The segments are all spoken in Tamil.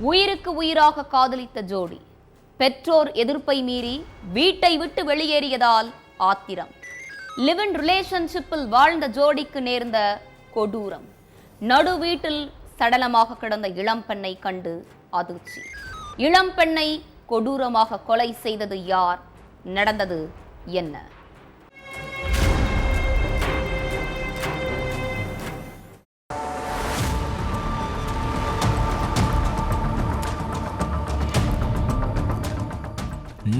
உயிருக்கு உயிராக காதலித்த ஜோடி பெற்றோர் எதிர்ப்பை மீறி வீட்டை விட்டு வெளியேறியதால் ஆத்திரம். லிவ் இன் ரிலேஷன்ஷிப்பில் வாழ்ந்த ஜோடிக்கு நேர்ந்த கொடூரம். நடு வீட்டில் சடலமாக கிடந்த இளம்பெண்ணை கண்டு அதிர்ச்சி. இளம்பெண்ணை கொடூரமாக கொலை செய்தது யார்? நடந்தது என்ன?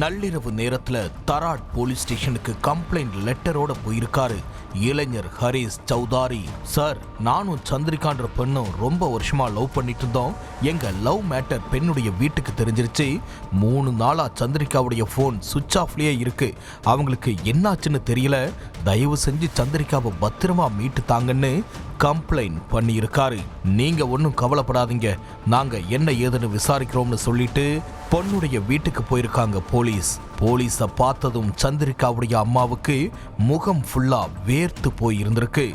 நள்ளிரவு நேரத்துல தராட் போலீஸ் ஸ்டேஷனுக்கு கம்ப்ளைண்ட் லெட்டரோட போயிருக்காரு இளைஞர் ஹரிஸ் சௌதாரி. சார், நானும் சந்திரிகான்ற பெண்ணும் ரொம்ப வருஷமா லவ் பண்ணிட்டு இருந்தோம். எங்க லவ் மேட்டர் பெண்ணுடைய வீட்டுக்கு தெரிஞ்சிருச்சு. 3 நாளா சந்திரிகாவுடைய போன் சுவிட்ச் ஆஃப்லயே இருக்கு. அவங்களுக்கு என்னாச்சுன்னு தெரியல. தயவு செஞ்சு சந்திரிகாவை பத்திரமா மீட்டு தாங்கன்னு கம்ப்ளைண்ட் பண்ணியிருக்காரு. நீங்க ஒன்னும் கவலைப்படாதீங்க, நாங்க என்ன ஏதுன்னு விசாரிக்கிறோம்னு சொல்லிட்டு பொண்ணுடைய வீட்டுக்கு போயிருக்காங்க போலீஸ பார்த்ததும் சந்திரிகாவுடைய அம்மாவுக்கு முகம் ஃபுல்லா வேர்த்து போயிருந்திருக்கு.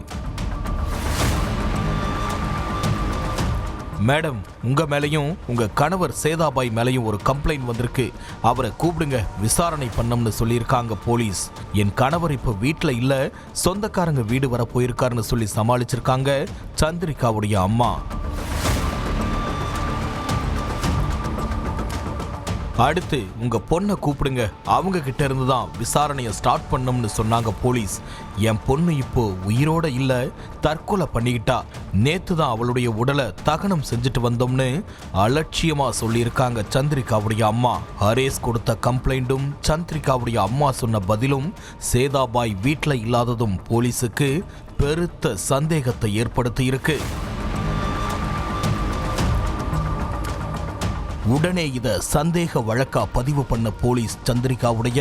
மேடம், உங்க மேலையும் உங்க கணவர் சேதாபாய் மேலையும் ஒரு கம்ப்ளைண்ட் வந்திருக்கு. அவரை கூப்பிடுங்க, விசாரணை பண்ணோம்னு சொல்லியிருக்காங்க போலீஸ். என் கணவர் இப்ப வீட்டுல இல்ல, சொந்தக்காரங்க வீடு வர போயிருக்காருன்னு சொல்லி சமாளிச்சிருக்காங்க சந்திரிகாவுடைய அம்மா. அடுத்து உங்க பொண்ணை கூப்பிடுங்க, அவங்க கிட்ட இருந்து தான் விசாரணையை ஸ்டார்ட் பண்ணோம்னு சொன்னாங்க போலீஸ். என் பொண்ணு இப்போ உயிரோட இல்ல, தற்கொலை பண்ணிக்கிட்டா. நேத்து தான் அவளுடைய உடலை தகனம் செஞ்சுட்டு வந்தோம்னு அலட்சியமா சொல்லியிருக்காங்க சந்திரிகாவுடைய அம்மா. ஹரேஸ் கொடுத்த கம்ப்ளைண்டும் சந்திரிகாவுடைய அம்மா சொன்ன பதிலும் சேதாபாய் வீட்டில் இல்லாததும் போலீஸுக்கு பெருத்த சந்தேகத்தை ஏற்படுத்தி இருக்கு. உடனே இத சந்தேக வழக்கா பதிவு பண்ண போலீஸ் சந்திரிகாவுடைய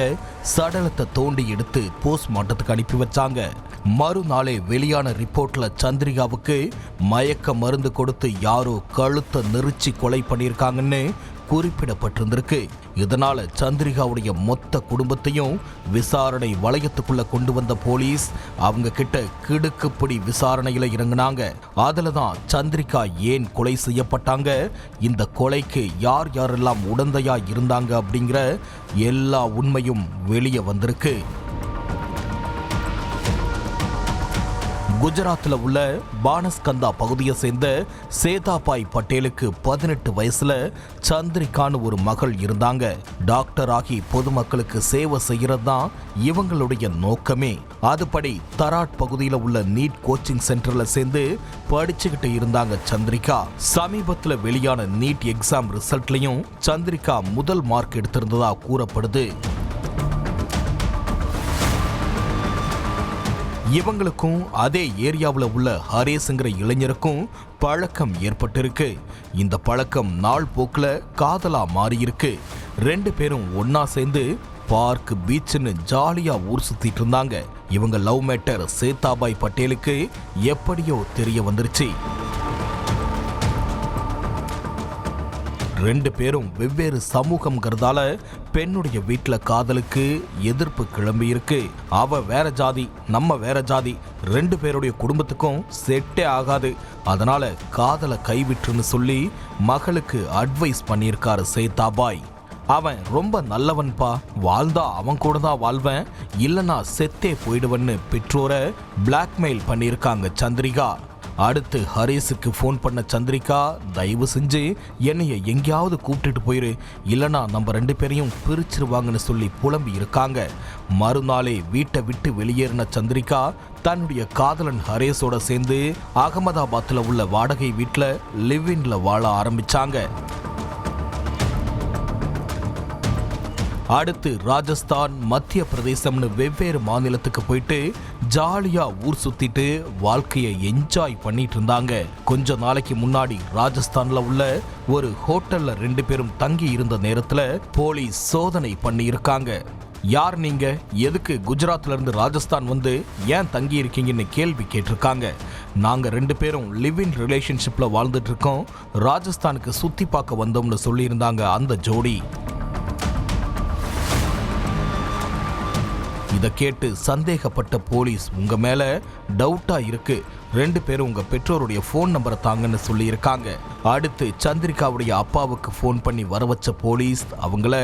சடலத்தை தோண்டி எடுத்து போஸ்ட்மார்ட்டத்துக்கு அனுப்பி வச்சாங்க. மறுநாளே வெளியான ரிப்போர்ட்ல சந்திரிகாவுக்கு மயக்க மருந்து கொடுத்து யாரோ கழுத்தை நெரிச்சு கொலை பண்ணியிருக்காங்கன்னு குறிப்பிடப்பட்டிருந்திருக்கு. இதனால சந்திரிகாவுடைய மொத்த குடும்பத்தையும் விசாரணை வளையத்துக்குள்ள கொண்டு வந்த போலீஸ் அவங்க கிட்ட கிடுக்குப்பிடி விசாரணையில இறங்கினாங்க. அதுலதான் சந்திரிகா ஏன் கொலை செய்யப்பட்டாங்க, இந்த கொலைக்கு யார் யாரெல்லாம் உடந்தையா இருந்தாங்க அப்படிங்கிற எல்லா உண்மையும் வெளியே வந்திருக்கு. குஜராத்தில் உள்ள பானஸ்கந்தா பகுதியை சேர்ந்த சேதாபாய் பட்டேலுக்கு 18 வயசுல சந்திரிகான்னு ஒரு மகள் இருந்தாங்க. டாக்டர் ஆகி பொதுமக்களுக்கு சேவை செய்யறது தான் இவங்களுடைய நோக்கமே. அதுபடி தராட் பகுதியில் உள்ள நீட் கோச்சிங் சென்டர்ல சேர்ந்து படிச்சுக்கிட்டு இருந்தாங்க சந்திரிகா. சமீபத்தில் வெளியான நீட் எக்ஸாம் ரிசல்ட்லயும் சந்திரிகா முதல் மார்க் எடுத்திருந்ததா கூறப்படுது. இவங்களுக்கும் அதே ஏரியாவில் உள்ள ஹரேஸ்ங்கிற இளைஞருக்கும் பழக்கம் ஏற்பட்டிருக்கு. இந்த பழக்கம் நாள் போக்குல காதலா மாறியிருக்கு. 2 பேரும் ஒன்னா சேர்ந்து பார்க், பீச்னு ஜாலியா ஊர் சுத்திட்டு இருந்தாங்க. இவங்க லவ் மேட்டர் சேதாபாய் பட்டேலுக்கு எப்படியோ தெரிய வந்துருச்சு. 2 பேரும் வெவ்வேறு சமூகம்ங்கிறதால பெண்ணுடைய வீட்டுல காதலுக்கு எதிர்ப்பு கிளம்பி இருக்கு. அவ வேற ஜாதி, நம்ம வேற ஜாதி, 2 பேருடைய குடும்பத்துக்கும் செட்டே ஆகாது. அதனால காதலை கைவிட்டுன்னு சொல்லி மகளுக்கு அட்வைஸ் பண்ணியிருக்காரு சேதாபாய். அவன் ரொம்ப நல்லவன்பா, வாழ்ந்தா அவன் கூட தான் வாழ்வேன், இல்லைன்னா செத்தே போயிடுவன்னு பெற்றோரை பிளாக்மெயில் பண்ணியிருக்காங்க சந்திரிகா. அடுத்து ஹரேஸுக்கு ஃபோன் பண்ண சந்திரிகா, தயவு செஞ்சு என்னைய எங்கேயாவது கூப்பிட்டுட்டு போயிரு, இல்லைனா நம்ம 2 பேரையும் பிரிச்சிருவாங்கன்னு சொல்லி புலம்பி இருக்காங்க. மறுநாளே வீட்டை விட்டு வெளியேறின சந்திரிகா தன்னுடைய காதலன் ஹரேஸோட சேர்ந்து அகமதாபாத்தில் உள்ள வாடகை வீட்டில் லிவ்இன்ல வாழ ஆரம்பிச்சாங்க. அடுத்து ராஜஸ்தான், மத்திய பிரதேசம்னு வெவ்வேறு மாநிலத்துக்கு போயிட்டு ஜாலியா ஊர் சுத்திட்டு வாழ்க்கையை என்ஜாய் பண்ணிட்டு இருந்தாங்க. கொஞ்ச நாளைக்கு முன்னாடி ராஜஸ்தான்ல உள்ள ஒரு ஹோட்டல்ல 2 பேரும் தங்கி இருந்த நேரத்துல போலீஸ் சோதனை பண்ணி இருக்காங்க. யார் நீங்க, எதுக்கு குஜராத்ல இருந்து ராஜஸ்தான் வந்து ஏன் தங்கி இருக்கீங்கன்னு கேள்வி கேட்டிருக்காங்க. நாங்க 2 பேரும் லிவ் இன் ரிலேஷன்ஷிப்ல வாழ்ந்துட்டு இருக்கோம், ராஜஸ்தானுக்கு சுத்தி பார்க்க வந்தோம்னு சொல்லியிருந்தாங்க அந்த ஜோடி. இதை கேட்டு சந்தேகப்பட்ட போலீஸ், உங்க மேல டவுட்டா இருக்கு, 2 பேரும் உங்க பெற்றோருடைய ஃபோன் நம்பரை தாங்கன்னு சொல்லியிருக்காங்க. அடுத்து சந்திரிகாவுடைய அப்பாவுக்கு ஃபோன் பண்ணி வர வச்ச போலீஸ் அவங்கள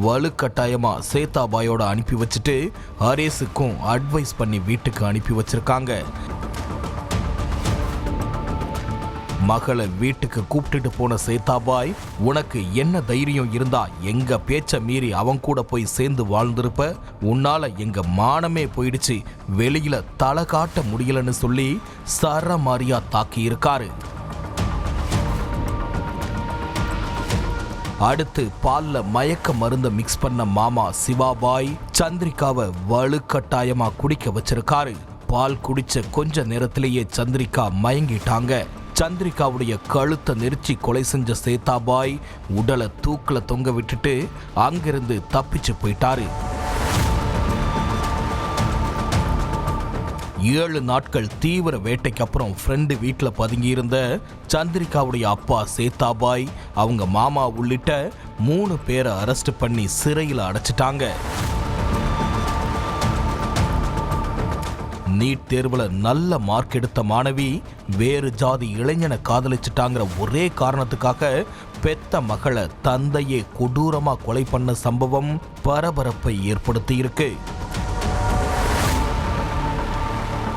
வலுக்கட்டாயமா சேதாபாயோட அனுப்பி வச்சுட்டு ஹரேஸுக்கும் அட்வைஸ் பண்ணி வீட்டுக்கு அனுப்பி வச்சிருக்காங்க. மகளை வீட்டுக்கு கூப்பிட்டுட்டு போன சேதாபாய், உனக்கு என்ன தைரியம் இருந்தா எங்க பேச்ச மீறி அவன் கூட போய் சேர்ந்து வாழ்ந்திருப்ப, உன்னால எங்க மானமே போயிடுச்சு, வெளியில தலை காட்ட முடியலன்னு சொல்லி சரமாரியா தாக்கி இருக்காரு. அடுத்து பால்ல மயக்க மருந்த மிக்ஸ் பண்ண மாமா சிவாபாய் சந்திரிகாவை வலுக்கட்டாயமா குடிக்க வச்சிருக்காரு. பால் குடிச்ச கொஞ்ச நேரத்திலேயே சந்திரிகா மயங்கிட்டாங்க. சந்திரிகாவுடைய கழுத்தை நெரிச்சி கொலை செஞ்ச சேதாபாய் உடலை தூக்கில தொங்க விட்டுட்டு அங்கிருந்து தப்பிச்சு போயிட்டாரு. 7 நாட்கள் தீவிர வேட்டைக்கு அப்புறம் ஃப்ரெண்டு வீட்டில் பதுங்கியிருந்த சந்திரிகாவுடைய அப்பா சேதாபாய் அவங்க மாமா உள்ளிட்ட 3 பேரை அரெஸ்ட் பண்ணி சிறையில் அடைச்சிட்டாங்க. நீட் தேர்வுல நல்ல மார்க் எடுத்த மாணவி வேறு ஜாதி இளைஞனை காதலிச்சிட்டாங்கிற ஒரே காரணத்துக்காக பெத்த மகளை தந்தையே கொடூரமா கொலை பண்ண சம்பவம் பரபரப்பை ஏற்படுத்தி இருக்கு.